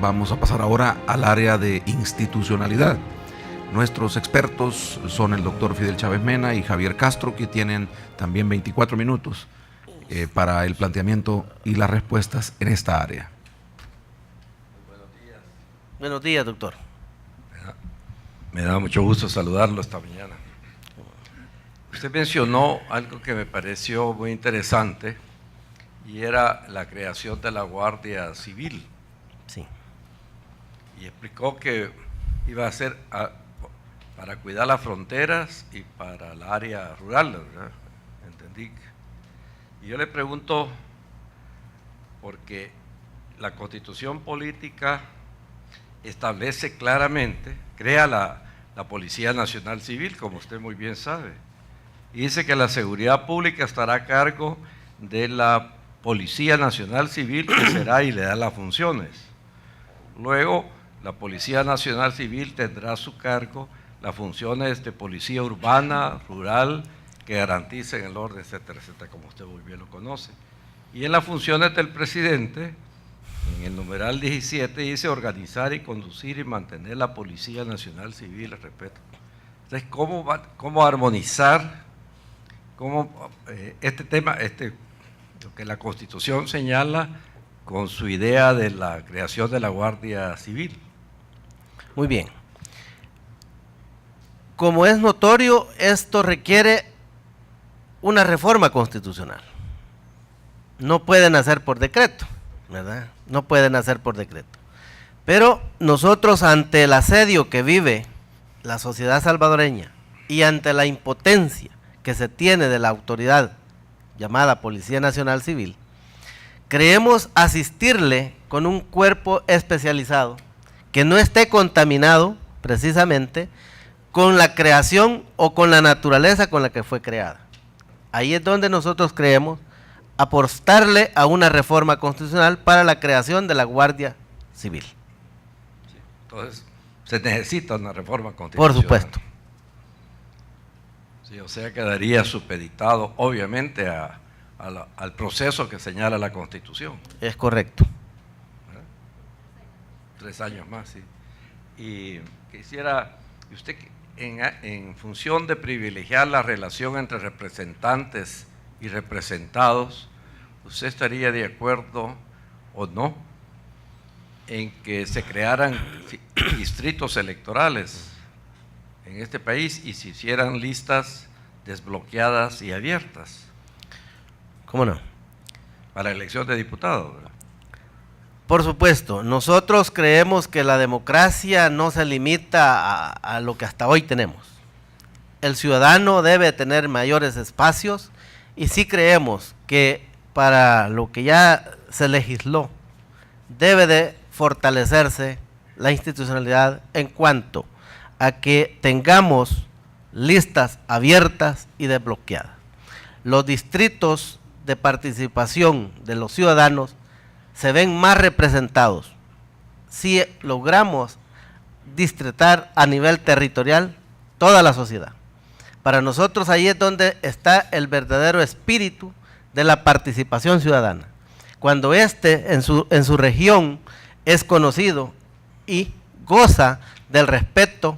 Vamos a pasar ahora al área de institucionalidad. Nuestros expertos son el doctor Fidel Chávez Mena y Javier Castro, que tienen también 24 minutos para el planteamiento y las respuestas en esta área. Buenos días. Buenos días, doctor. Me da mucho gusto saludarlo esta mañana. Usted mencionó algo que me pareció muy interesante y era la creación de la Guardia Civil. Sí. Y explicó que iba a ser para cuidar las fronteras y para el área rural, ¿verdad? Entendí. Y yo le pregunto, porque la Constitución Política establece claramente, crea la Policía Nacional Civil, como usted muy bien sabe, y dice que la seguridad pública estará a cargo de la Policía Nacional Civil, que será y le da las funciones. Luego, la Policía Nacional Civil tendrá a su cargo las funciones de policía urbana, rural, que garanticen el orden, etcétera, etcétera, como usted muy bien lo conoce. Y en las funciones del presidente, en el numeral 17 dice organizar y conducir y mantener la Policía Nacional Civil, respeto. Entonces, ¿cómo armonizar este tema, lo que la Constitución señala con su idea de la creación de la Guardia Civil? Muy bien. Como es notorio, esto requiere una reforma constitucional. No pueden hacer por decreto, ¿verdad? No pueden hacer por decreto. Pero nosotros, ante el asedio que vive la sociedad salvadoreña y ante la impotencia que se tiene de la autoridad llamada Policía Nacional Civil, creemos asistirle con un cuerpo especializado que no esté contaminado precisamente con la creación o con la naturaleza con la que fue creada. Ahí es donde nosotros creemos apostarle a una reforma constitucional para la creación de la Guardia Civil. Sí, entonces, se necesita una reforma constitucional. Por supuesto. Sí, o sea, quedaría supeditado, obviamente, al proceso que señala la Constitución. Es correcto. 3 años más, sí. Y quisiera, usted, en función de privilegiar la relación entre representantes y representados, ¿usted estaría de acuerdo o no en que se crearan distritos electorales en este país y se hicieran listas desbloqueadas y abiertas? ¿Cómo no? Para la elección de diputados, ¿verdad? Por supuesto, nosotros creemos que la democracia no se limita a lo que hasta hoy tenemos. El ciudadano debe tener mayores espacios y sí creemos que para lo que ya se legisló debe de fortalecerse la institucionalidad en cuanto a que tengamos listas abiertas y desbloqueadas. Los distritos de participación de los ciudadanos se ven más representados si logramos distritar a nivel territorial toda la sociedad. Para nosotros ahí es donde está el verdadero espíritu de la participación ciudadana. Cuando en su región es conocido y goza del respeto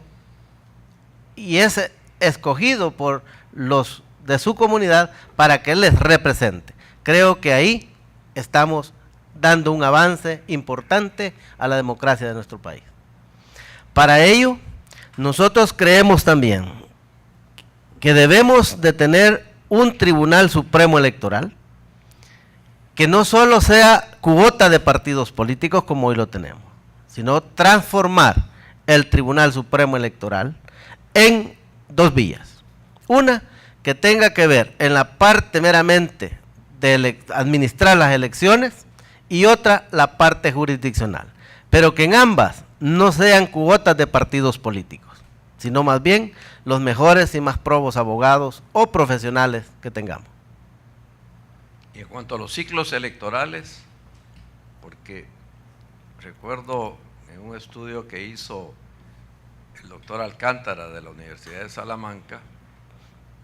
y es escogido por los de su comunidad para que les represente. Creo que ahí estamos dando un avance importante a la democracia de nuestro país. Para ello, nosotros creemos también que debemos de tener un Tribunal Supremo Electoral que no solo sea cuota de partidos políticos como hoy lo tenemos, sino transformar el Tribunal Supremo Electoral en 2 vías. Una, que tenga que ver en la parte meramente de administrar las elecciones, y otra, la parte jurisdiccional, pero que en ambas no sean cuotas de partidos políticos, sino más bien los mejores y más probos abogados o profesionales que tengamos. Y en cuanto a los ciclos electorales, porque recuerdo en un estudio que hizo el doctor Alcántara de la Universidad de Salamanca,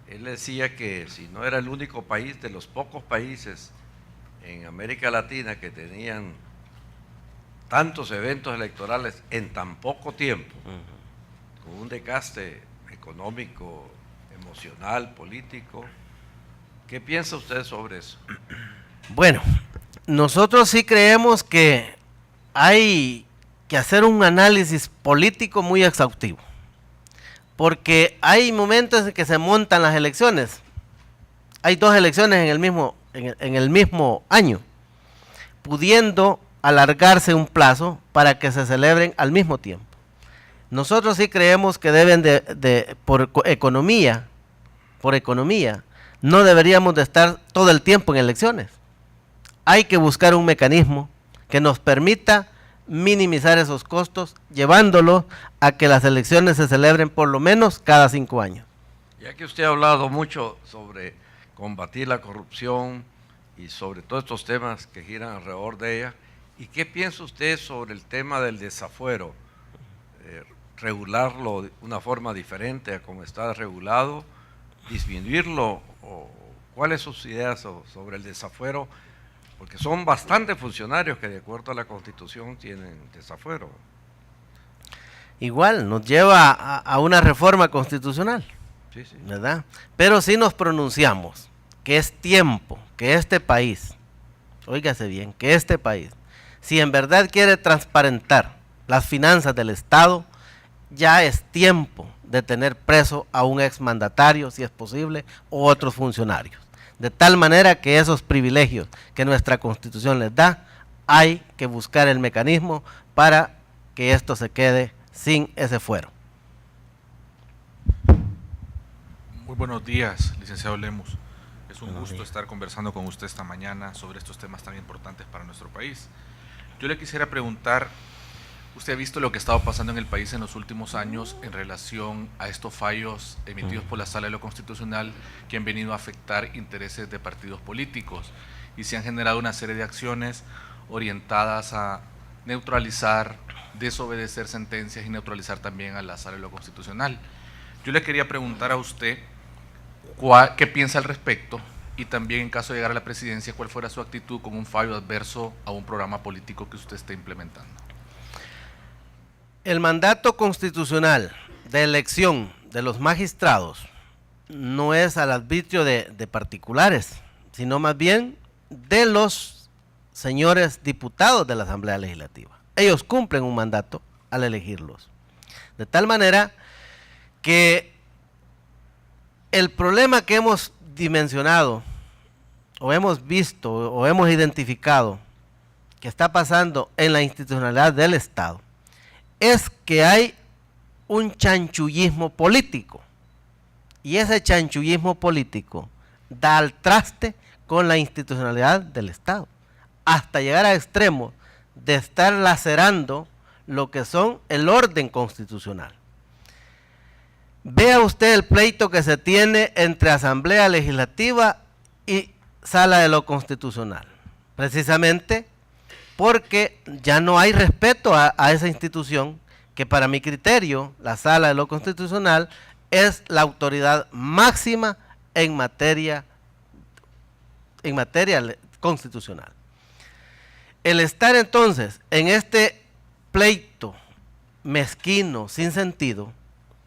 él decía que si no era el único país, de los pocos países en América Latina que tenían tantos eventos electorales en tan poco tiempo, con un desgaste económico, emocional, político. ¿Qué piensa usted sobre eso? Bueno, nosotros sí creemos que hay que hacer un análisis político muy exhaustivo, porque hay momentos en que se montan las elecciones. Hay 2 elecciones en el mismo año, pudiendo alargarse un plazo para que se celebren al mismo tiempo. Nosotros sí creemos que deben por economía, no deberíamos de estar todo el tiempo en elecciones. Hay que buscar un mecanismo que nos permita minimizar esos costos, llevándolos a que las elecciones se celebren por lo menos cada 5 años. Ya que usted ha hablado mucho sobre combatir la corrupción y sobre todos estos temas que giran alrededor de ella, ¿y qué piensa usted sobre el tema del desafuero? ¿Regularlo de una forma diferente a como está regulado? ¿Disminuirlo? ¿O cuáles son sus ideas sobre el desafuero? Porque son bastantes funcionarios que de acuerdo a la Constitución tienen desafuero. Igual nos lleva a una reforma constitucional, Sí, sí. ¿verdad? Pero sí nos pronunciamos que es tiempo que este país, óigase bien, que este país, si en verdad quiere transparentar las finanzas del Estado, ya es tiempo de tener preso a un exmandatario, si es posible, o otros funcionarios. De tal manera que esos privilegios que nuestra Constitución les da, hay que buscar el mecanismo para que esto se quede sin ese fuero. Muy buenos días, licenciado Lemus. Es un gusto estar conversando con usted esta mañana sobre estos temas tan importantes para nuestro país. Yo le quisiera preguntar, usted ha visto lo que ha estado pasando en el país en los últimos años en relación a estos fallos emitidos por la Sala de lo Constitucional que han venido a afectar intereses de partidos políticos y se han generado una serie de acciones orientadas a neutralizar, desobedecer sentencias y neutralizar también a la Sala de lo Constitucional. Yo le quería preguntar a usted qué piensa al respecto y también en caso de llegar a la presidencia, cuál fuera su actitud con un fallo adverso a un programa político que usted esté implementando. El mandato constitucional de elección de los magistrados no es al arbitrio de particulares, sino más bien de los señores diputados de la Asamblea Legislativa. Ellos cumplen un mandato al elegirlos. De tal manera que el problema que hemos dimensionado, o hemos visto, o hemos identificado, que está pasando en la institucionalidad del Estado, es que hay un chanchullismo político, y ese chanchullismo político da al traste con la institucionalidad del Estado, hasta llegar a extremos de estar lacerando lo que son el orden constitucional. Vea usted el pleito que se tiene entre Asamblea Legislativa y Sala de lo Constitucional, precisamente porque ya no hay respeto a esa institución, que para mi criterio, la Sala de lo Constitucional es la autoridad máxima en materia constitucional. El estar entonces en este pleito mezquino, sin sentido,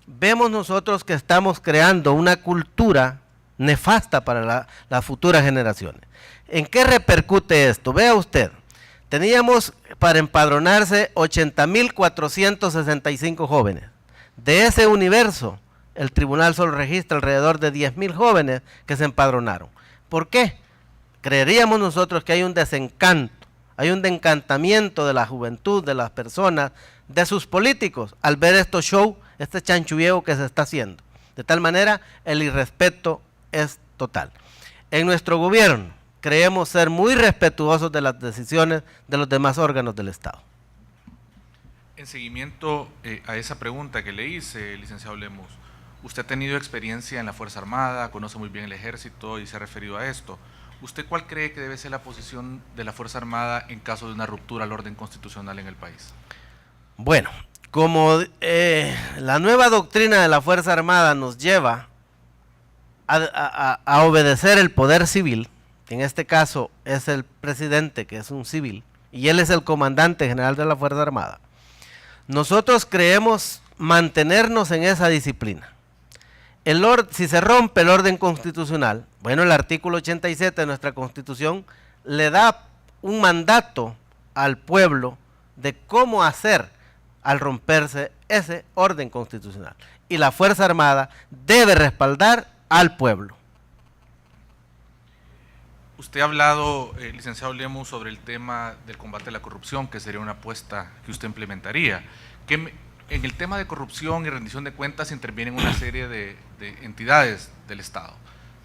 vemos nosotros que estamos creando una cultura nefasta para las futuras generaciones. ¿En qué repercute esto? Vea usted, teníamos para empadronarse 80.465 jóvenes. De ese universo, el tribunal solo registra alrededor de 10.000 jóvenes que se empadronaron. ¿Por qué? Creeríamos nosotros que hay un desencanto, hay un encantamiento de la juventud, de las personas, de sus políticos, al ver estos shows, este chanchulleo que se está haciendo. De tal manera, el irrespeto es total. En nuestro gobierno, creemos ser muy respetuosos de las decisiones de los demás órganos del Estado. En seguimiento a esa pregunta que le hice, licenciado Lemus, usted ha tenido experiencia en la Fuerza Armada, conoce muy bien el Ejército y se ha referido a esto. ¿Usted cuál cree que debe ser la posición de la Fuerza Armada en caso de una ruptura al orden constitucional en el país? Bueno, como la nueva doctrina de la Fuerza Armada nos lleva a obedecer el poder civil, en este caso es el presidente que es un civil y él es el comandante general de la Fuerza Armada. Nosotros creemos mantenernos en esa disciplina. Si se rompe el orden constitucional, bueno, el artículo 87 de nuestra Constitución le da un mandato al pueblo de cómo hacer al romperse ese orden constitucional. Y la Fuerza Armada debe respaldar al pueblo. Usted ha hablado, licenciado Lemus, sobre el tema del combate a la corrupción, que sería una apuesta que usted implementaría. En el tema de corrupción y rendición de cuentas intervienen una serie de entidades del Estado: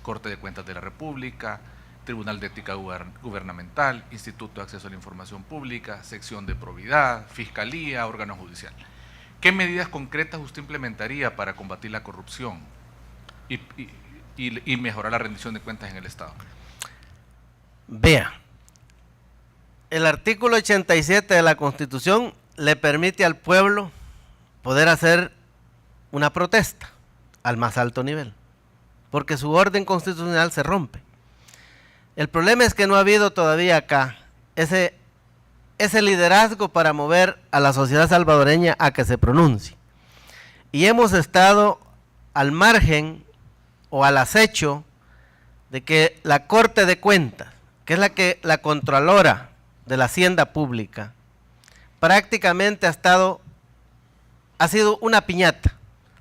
Corte de Cuentas de la República, Tribunal de Ética Gubernamental, Instituto de Acceso a la Información Pública, Sección de Probidad, Fiscalía, órgano judicial. ¿Qué medidas concretas usted implementaría para combatir la corrupción y mejorar la rendición de cuentas en el Estado? Vea, el artículo 87 de la Constitución le permite al pueblo poder hacer una protesta al más alto nivel, porque su orden constitucional se rompe. El problema es que no ha habido todavía acá ese liderazgo para mover a la sociedad salvadoreña a que se pronuncie. Y hemos estado al margen o al acecho de que la Corte de Cuentas, que es la Contralora de la Hacienda Pública, prácticamente ha sido una piñata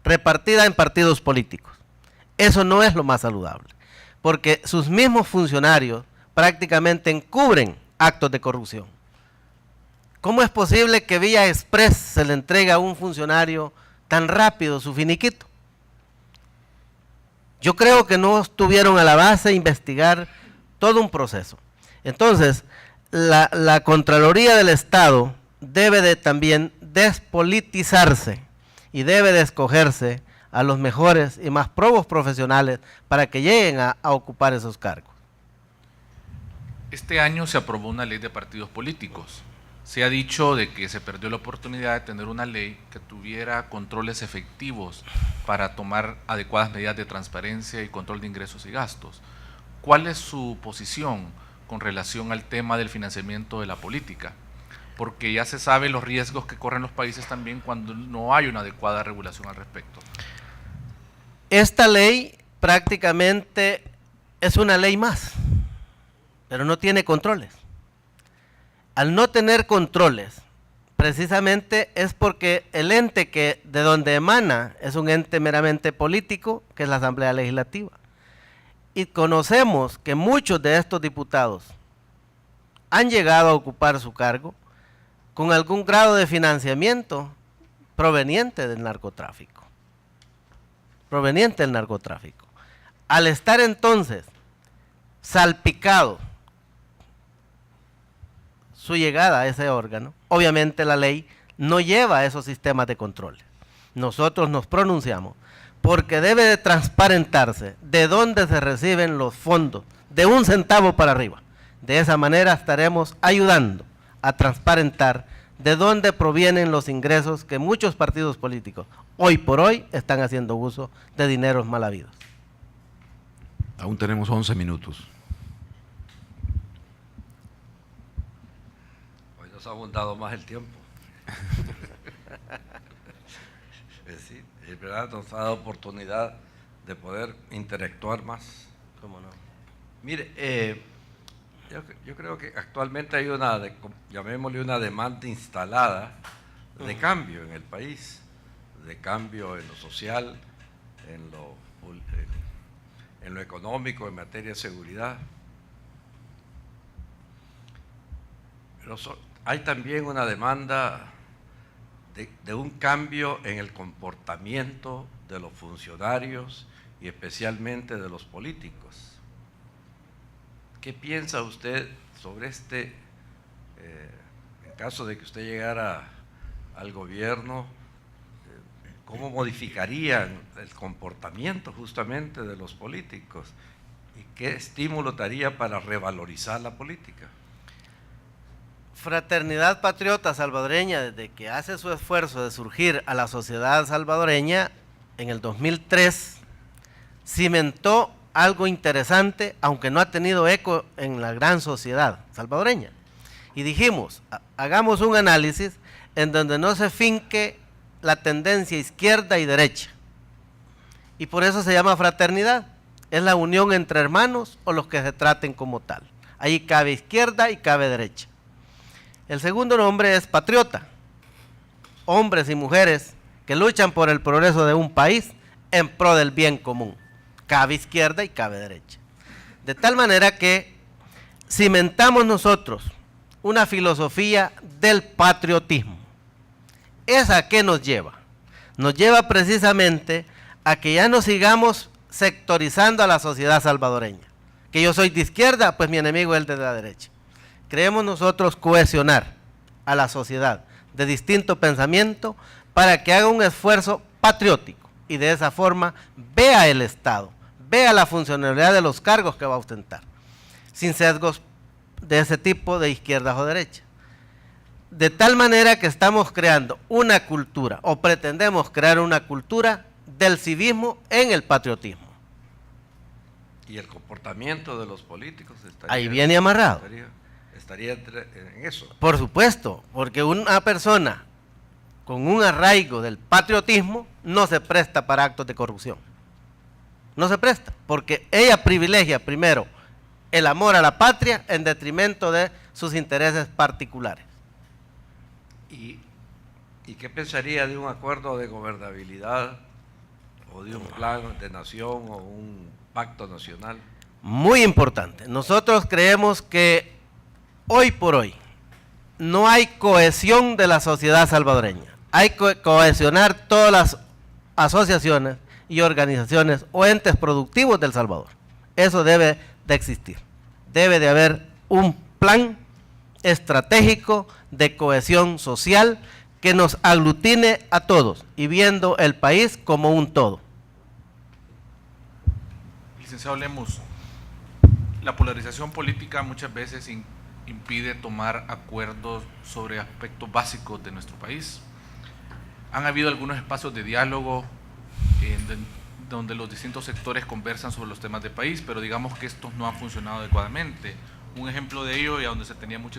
repartida en partidos políticos. Eso no es lo más saludable, porque sus mismos funcionarios prácticamente encubren actos de corrupción. ¿Cómo es posible que vía express se le entregue a un funcionario tan rápido su finiquito? Yo creo que no estuvieron a la base a investigar todo un proceso. Entonces, la Contraloría del Estado debe de también despolitizarse y debe de escogerse a los mejores y más probos profesionales para que lleguen a ocupar esos cargos. Este año se aprobó una ley de partidos políticos. Se ha dicho de que se perdió la oportunidad de tener una ley que tuviera controles efectivos para tomar adecuadas medidas de transparencia y control de ingresos y gastos. ¿Cuál es su posición con relación al tema del financiamiento de la política? Porque ya se sabe los riesgos que corren los países también cuando no hay una adecuada regulación al respecto. Esta ley prácticamente es una ley más, pero no tiene controles. Al no tener controles, precisamente es porque el ente de donde emana es un ente meramente político, que es la Asamblea Legislativa. Y conocemos que muchos de estos diputados han llegado a ocupar su cargo con algún grado de financiamiento proveniente del narcotráfico. Al estar entonces salpicado su llegada a ese órgano, obviamente la ley no lleva a esos sistemas de control. Nosotros nos pronunciamos porque debe de transparentarse de dónde se reciben los fondos, de 1 centavo para arriba. De esa manera estaremos ayudando a transparentar de dónde provienen los ingresos que muchos partidos políticos hoy por hoy están haciendo uso de dineros mal habidos. Aún tenemos 11 minutos. Hoy nos ha abundado más el tiempo. Sí, es verdad, nos ha dado oportunidad de poder interactuar más. ¿Cómo no? Mire, yo creo que actualmente hay llamémosle una demanda instalada de cambio en el país, de cambio en lo social, en lo económico, en materia de seguridad. Pero hay también una demanda de un cambio en el comportamiento de los funcionarios y especialmente de los políticos. ¿Qué piensa usted sobre en caso de que usted llegara al gobierno, cómo modificarían el comportamiento justamente de los políticos y qué estímulo daría para revalorizar la política? Fraternidad Patriota Salvadoreña, desde que hace su esfuerzo de surgir a la sociedad salvadoreña, en el 2003, cimentó algo interesante, aunque no ha tenido eco en la gran sociedad salvadoreña. Y dijimos, hagamos un análisis en donde no se finque la tendencia izquierda y derecha. Y por eso se llama fraternidad. Es la unión entre hermanos o los que se traten como tal. Ahí cabe izquierda y cabe derecha. El segundo nombre es patriota. Hombres y mujeres que luchan por el progreso de un país en pro del bien común. Cabe izquierda y cabe derecha. De tal manera que cimentamos nosotros una filosofía del patriotismo. ¿Esa a qué nos lleva? Nos lleva precisamente a que ya no sigamos sectorizando a la sociedad salvadoreña. Que yo soy de izquierda, pues mi enemigo es el de la derecha. Creemos nosotros cohesionar a la sociedad de distinto pensamiento para que haga un esfuerzo patriótico y de esa forma vea el Estado, vea la funcionalidad de los cargos que va a ostentar, sin sesgos de ese tipo de izquierda o derecha. De tal manera que estamos creando una cultura, o pretendemos crear una cultura del civismo en el patriotismo. Y el comportamiento de los políticos estaría, ahí viene amarrado. Estaría en eso. Por supuesto, porque una persona con un arraigo del patriotismo no se presta para actos de corrupción. No se presta, porque ella privilegia primero el amor a la patria en detrimento de sus intereses particulares. ¿Y qué pensaría de un acuerdo de gobernabilidad o de un plan de nación o un pacto nacional? Muy importante. Nosotros creemos que hoy por hoy no hay cohesión de la sociedad salvadoreña. Hay que cohesionar todas las asociaciones y organizaciones o entes productivos del Salvador. Eso debe de existir. Debe de haber un plan estratégico de cohesión social que nos aglutine a todos y viendo el país como un todo. Licenciado Lemus, la polarización política muchas veces impide tomar acuerdos sobre aspectos básicos de nuestro país. Han habido algunos espacios de diálogo donde los distintos sectores conversan sobre los temas del país, pero digamos que estos no han funcionado adecuadamente. Un ejemplo de ello y a donde se tenía mucha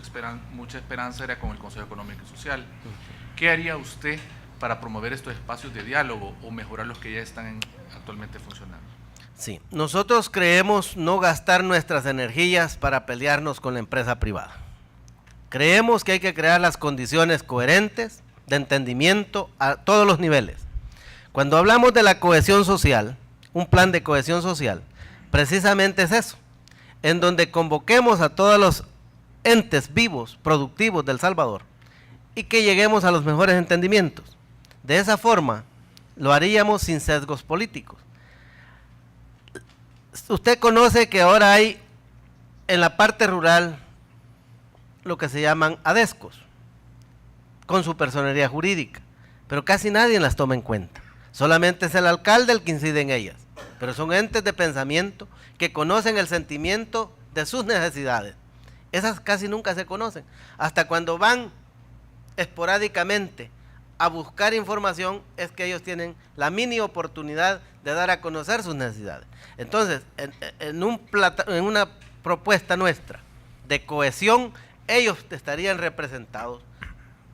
esperanza era con el Consejo Económico y Social. ¿Qué haría usted para promover estos espacios de diálogo o mejorar los que ya están actualmente funcionando? Sí, nosotros creemos no gastar nuestras energías para pelearnos con la empresa privada. Creemos que hay que crear las condiciones coherentes de entendimiento a todos los niveles. Cuando hablamos de la cohesión social, un plan de cohesión social, precisamente es eso, en donde convoquemos a todos los entes vivos, productivos del Salvador, y que lleguemos a los mejores entendimientos. De esa forma, lo haríamos sin sesgos políticos. Usted conoce que ahora hay en la parte rural lo que se llaman ADESCOS, con su personería jurídica, pero casi nadie las toma en cuenta. Solamente es el alcalde el que incide en ellas, pero son entes de pensamiento que conocen el sentimiento de sus necesidades. Esas casi nunca se conocen, hasta cuando van esporádicamente a buscar información es que ellos tienen la mínima oportunidad de dar a conocer sus necesidades. Entonces, en una propuesta nuestra de cohesión, ellos estarían representados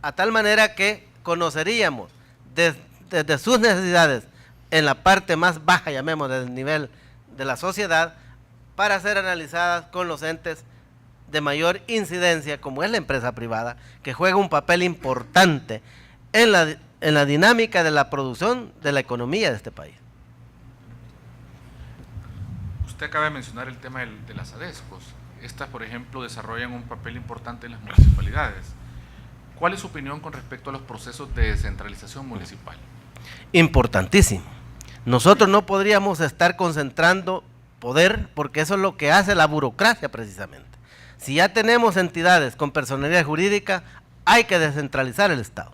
a tal manera que conoceríamos desde sus necesidades en la parte más baja, llamemos, del nivel de la sociedad, para ser analizadas con los entes de mayor incidencia, como es la empresa privada, que juega un papel importante en la dinámica de la producción de la economía de este país. Usted acaba de mencionar el tema de las ADESCOS. Estas, por ejemplo, desarrollan un papel importante en las municipalidades. ¿Cuál es su opinión con respecto a los procesos de descentralización municipal? Importantísimo. Nosotros no podríamos estar concentrando poder porque eso es lo que hace la burocracia precisamente. Si ya tenemos entidades con personalidad jurídica, hay que descentralizar el Estado.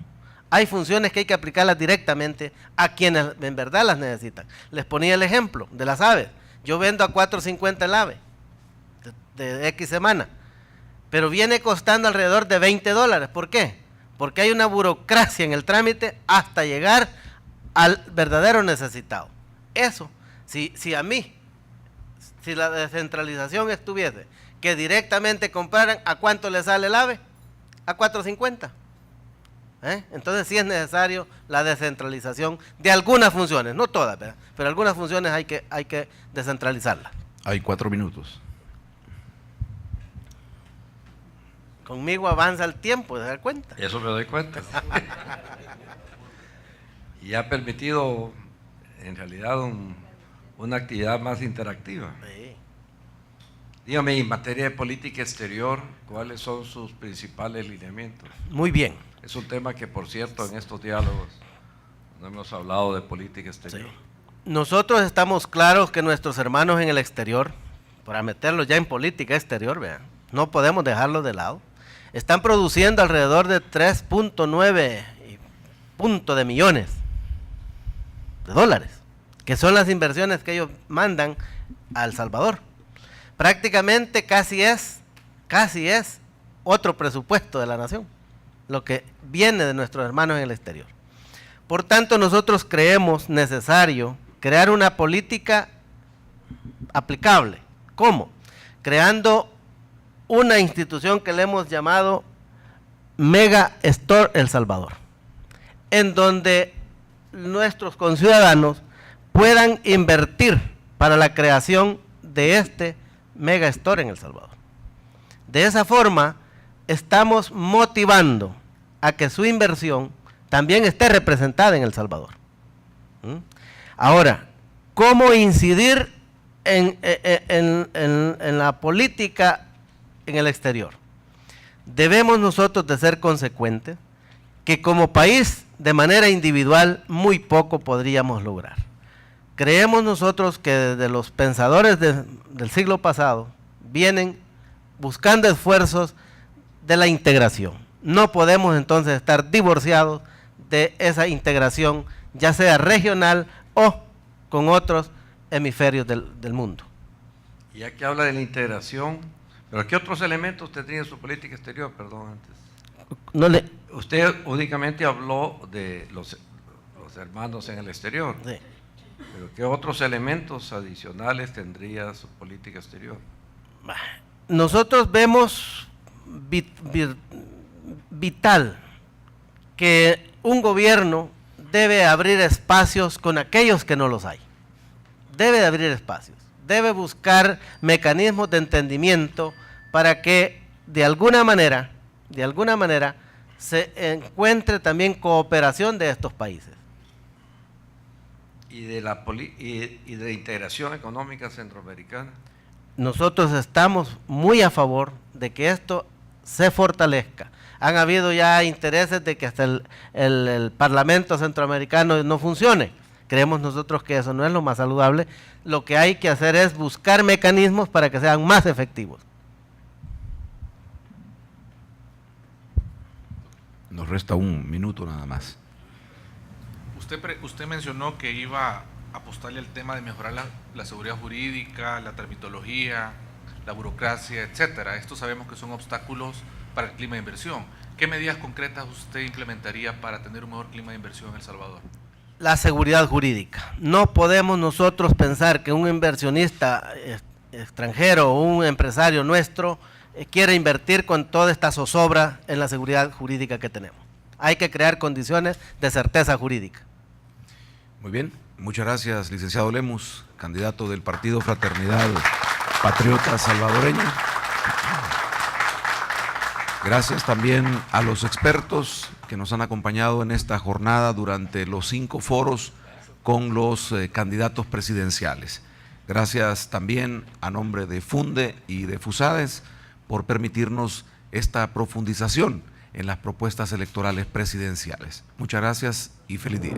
Hay funciones que hay que aplicarlas directamente a quienes en verdad las necesitan. Les ponía el ejemplo de las aves. Yo vendo a $4.50 el ave de X semana, pero viene costando alrededor de $20. ¿Por qué? Porque hay una burocracia en el trámite hasta llegar al verdadero necesitado. Eso, si la descentralización estuviese, que directamente compraran a cuánto le sale el ave, a 450. Entonces sí es necesario la descentralización de algunas funciones, no todas, ¿verdad? Pero algunas funciones hay que descentralizarlas. Hay 4 minutos. Conmigo avanza el tiempo, ¿se da cuenta? Eso me doy cuenta. Y ha permitido, en realidad, una actividad más interactiva. Sí. Dígame, en materia de política exterior, ¿cuáles son sus principales lineamientos? Muy bien. Es un tema que, por cierto, en estos diálogos no hemos hablado de política exterior. Sí. Nosotros estamos claros que nuestros hermanos en el exterior, para meterlos ya en política exterior, vean, no podemos dejarlos de lado, están produciendo alrededor de 3.9 punto de millones de dólares, que son las inversiones que ellos mandan a El Salvador. Prácticamente casi es otro presupuesto de la nación, lo que viene de nuestros hermanos en el exterior. Por tanto, nosotros creemos necesario crear una política aplicable. ¿Cómo? Creando una institución que le hemos llamado Mega Store El Salvador, en donde nuestros conciudadanos puedan invertir para la creación de este Mega Store en El Salvador. De esa forma, estamos motivando a que su inversión también esté representada en El Salvador. Ahora, ¿cómo incidir en la política en el exterior? Debemos nosotros de ser consecuentes, que como país, de manera individual, muy poco podríamos lograr. Creemos nosotros que desde los pensadores del siglo pasado vienen buscando esfuerzos de la integración. No podemos entonces estar divorciados de esa integración, ya sea regional o con otros hemisferios del mundo. Y ya que habla de la integración, ¿pero qué otros elementos usted tiene en su política exterior? Perdón, antes. Usted únicamente habló de los hermanos en el exterior. Sí. ¿Pero qué otros elementos adicionales tendría su política exterior? Nosotros vemos vital que un gobierno debe abrir espacios con aquellos que no los hay. Debe de abrir espacios, debe buscar mecanismos de entendimiento para que de alguna manera se encuentre también cooperación de estos países. ¿Y de la integración económica centroamericana? Nosotros estamos muy a favor de que esto se fortalezca. Han habido ya intereses de que hasta el Parlamento centroamericano no funcione. Creemos nosotros que eso no es lo más saludable. Lo que hay que hacer es buscar mecanismos para que sean más efectivos. Nos resta 1 minuto nada más. Usted mencionó que iba a apostarle al tema de mejorar la seguridad jurídica, la tramitología, la burocracia, etcétera. Estos sabemos que son obstáculos para el clima de inversión. ¿Qué medidas concretas usted implementaría para tener un mejor clima de inversión en El Salvador? La seguridad jurídica. No podemos nosotros pensar que un inversionista extranjero o un empresario nuestro quiere invertir con toda esta zozobra en la seguridad jurídica que tenemos. Hay que crear condiciones de certeza jurídica. Muy bien, muchas gracias, licenciado Lemus, candidato del Partido Fraternidad Patriota Salvadoreño. Gracias también a los expertos que nos han acompañado en esta jornada durante los 5 foros con los candidatos presidenciales. Gracias también a nombre de FUNDE y de FUSADES por permitirnos esta profundización en las propuestas electorales presidenciales. Muchas gracias y feliz día.